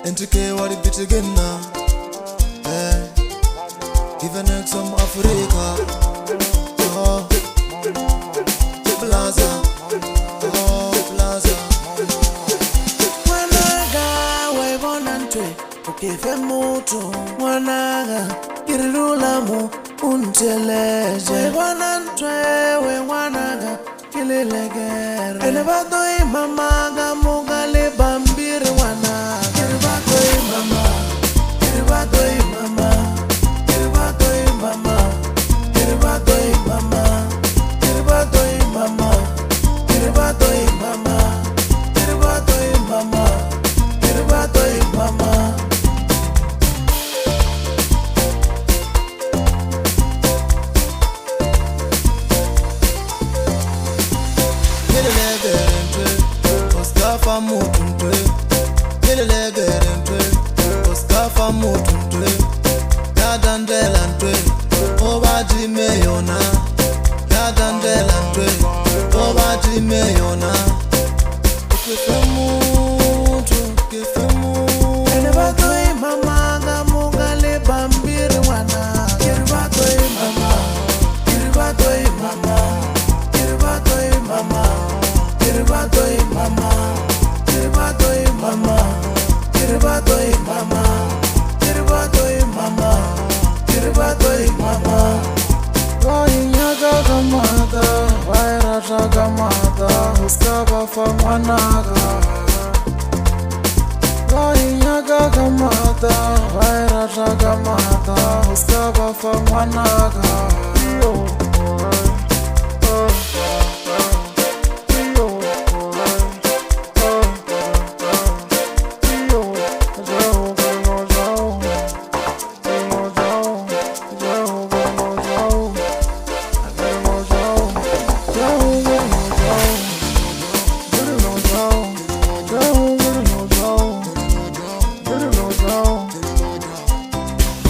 NTK what it bit again now. Even next some Africa. Oh, Plaza. Oh, Plaza. Mwanaga we bonantwe ukife mutu. Mwanaga kirilula mu unteleje. We bonantwe we mwanaga kililegere. Elevato mamaga mugale bambiri wana. Elevato mama, elevato mama, elevato mama, elevato mama, elevato mama, elevato mama, elevato mama, elevato mama. Oscar mutuntre, yelegerentwe. Oscar mutuntre, yadandelantwe. Obadi meyona, yadandelantwe. Obadi meyona. Kefe mutu. Elevato mama gamugale bambiri wana. Elevato mama, elevato mama, elevato mama, elevato mama, elevato mama, elevato mama, elevato mama, elevato mama. Vainyaga gamada, vairasha gamada, uskaba famanaga. Vainyaga gamada, vairasha gamada, uskaba famanaga.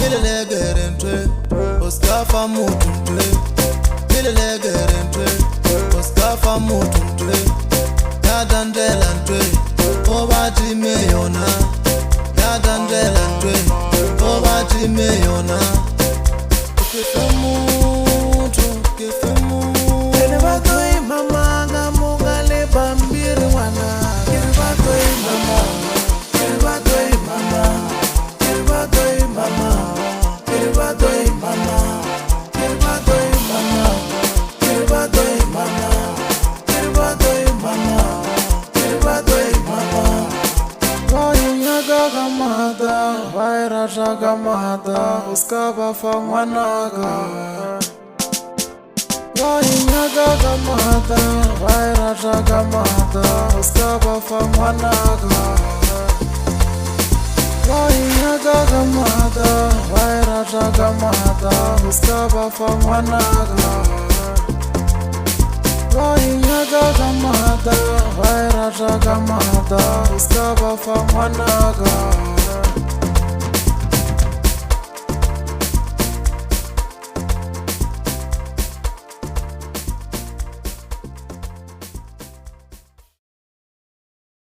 Yelegerentwe, Oscar mutuntre. Yelegerentwe, Oscar mutuntre. Yadandelantwe, obadi meyona. Yadandelantwe, obadi meyona. Kefe mutu. Elevato mama gamugale bambiri wana. Elevato mama, elevato mama, elevato mama, elevato mama, elevato mama, elevato mama, elevato mama, elevato mama. Vainyaga gamada, vairasha gamada, uskaba famanaga. Vainyaga gamada, vairasha gamada, uskaba famanaga. Vainyaga gamada, vairasha gamada, uskaba famanaga. Vainyaga gamada, vairasha gamada, uskaba famanaga.